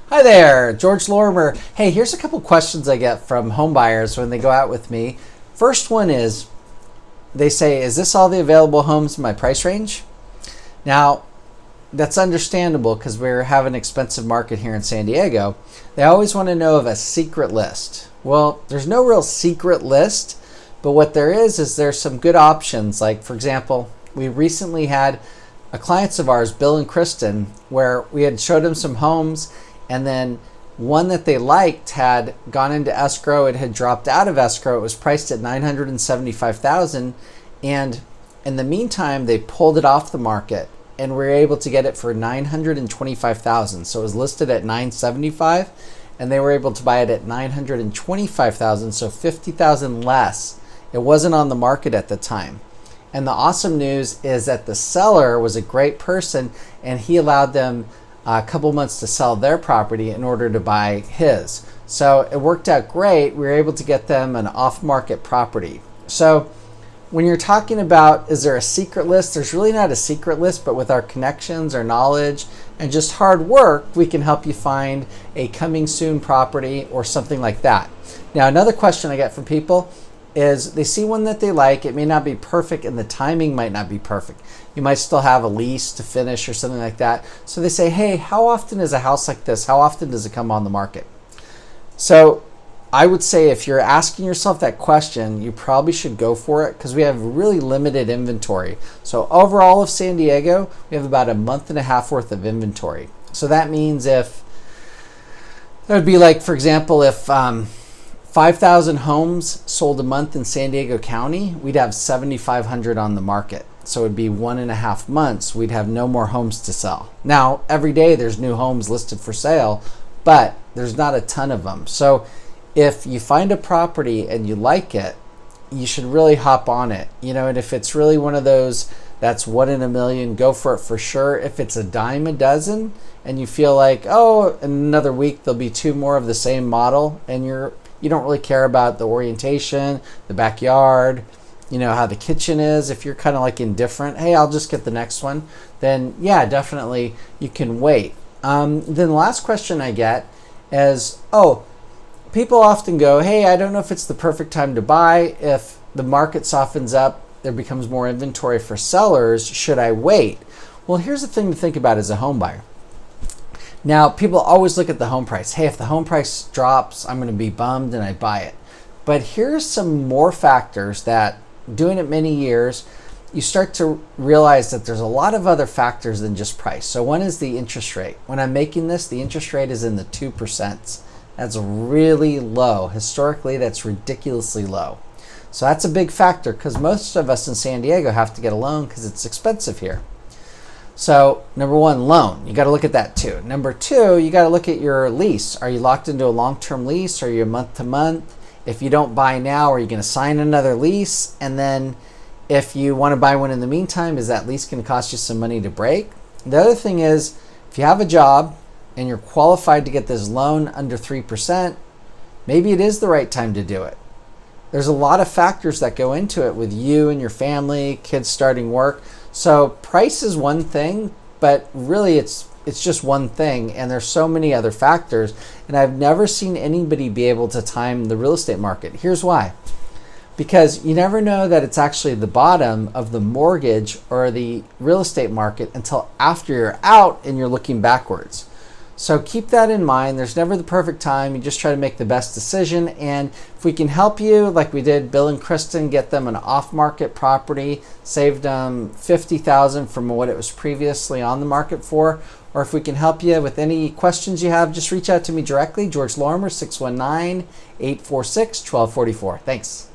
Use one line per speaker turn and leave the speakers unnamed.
Hi there, George Lorimer. Hey, here's a couple questions I get from home buyers when they go out with me. First one is, they say, is this all the available homes in my price range? Now, that's understandable because we have an expensive market here in San Diego. They always want to know of a secret list. Well, there's no real secret list, but what there is there's some good options. Like, for example, we recently had clients of ours, Bill and Kristen, where we had showed them some homes, and then one that they liked had gone into escrow. It had dropped out of escrow. It was priced at $975,000, and in the meantime, they pulled it off the market, and we were able to get it for $925,000. So it was listed at $975,000, and they were able to buy it at $925,000, so $50,000 less. It wasn't on the market at the time. And the awesome news is that the seller was a great person, and he allowed them a couple months to sell their property in order to buy his. So it worked out great. We were able to get them an off-market property. So when you're talking about, is there a secret list? There's really not a secret list, but with our connections, our knowledge, and just hard work, we can help you find a coming soon property or something like that. Now, another question I get from people is they see one that they like. It may not be perfect, and the timing might not be perfect. You might still have a lease to finish or something like that. So they say, hey, how often is a house like this? How often does it come on the market? So I would say if you're asking yourself that question, you probably should go for it because we have really limited inventory. So overall of San Diego, we have about a month and a half worth of inventory. So that means if, that would be like, for example, if 5,000 homes sold a month in San Diego County, we'd have 7,500 on the market. So it'd be 1.5 months. We'd have no more homes to sell. Now, every day there's new homes listed for sale, but there's not a ton of them. So if you find a property and you like it, you should really hop on it. And if it's really one of those that's 1 in a million, go for it for sure. If it's a dime a dozen and you feel like, oh, in another week there'll be 2 more of the same model, and you don't really care about the orientation, the backyard, how the kitchen is, if you're kind of like indifferent, hey, I'll just get the next one, then yeah, definitely you can wait. Then the last question I get is, people often go, hey, I don't know if it's the perfect time to buy. If the market softens up, there becomes more inventory for sellers, should I wait? Well, here's the thing to think about as a home buyer. Now, people always look at the home price. Hey, if the home price drops, I'm going to be bummed and I buy it. But here's some more factors that, doing it many years, you start to realize that there's a lot of other factors than just price. So one is the interest rate. When I'm making this, the interest rate is in the 2%. That's really low. Historically, that's ridiculously low. So that's a big factor because most of us in San Diego have to get a loan because it's expensive here. So number one, loan. You got to look at that too. Number two, you got to look at your lease. Are you locked into a long-term lease? Are you month to month? If you don't buy now, are you going to sign another lease? And then if you want to buy one in the meantime, is that lease going to cost you some money to break? The other thing is, if you have a job and you're qualified to get this loan under 3%, maybe it is the right time to do it. There's a lot of factors that go into it with you and your family, kids starting work. So price is one thing, but really it's just one thing, and there's so many other factors, and I've never seen anybody be able to time the real estate market. Here's why. Because you never know that it's actually the bottom of the mortgage or the real estate market until after you're out and you're looking backwards. So keep that in mind. There's never the perfect time. You just try to make the best decision. And if we can help you, like we did Bill and Kristen, get them an off-market property, saved them $50,000 from what it was previously on the market for, or if we can help you with any questions you have, just reach out to me directly, George Lorimer, 619-846-1244. Thanks.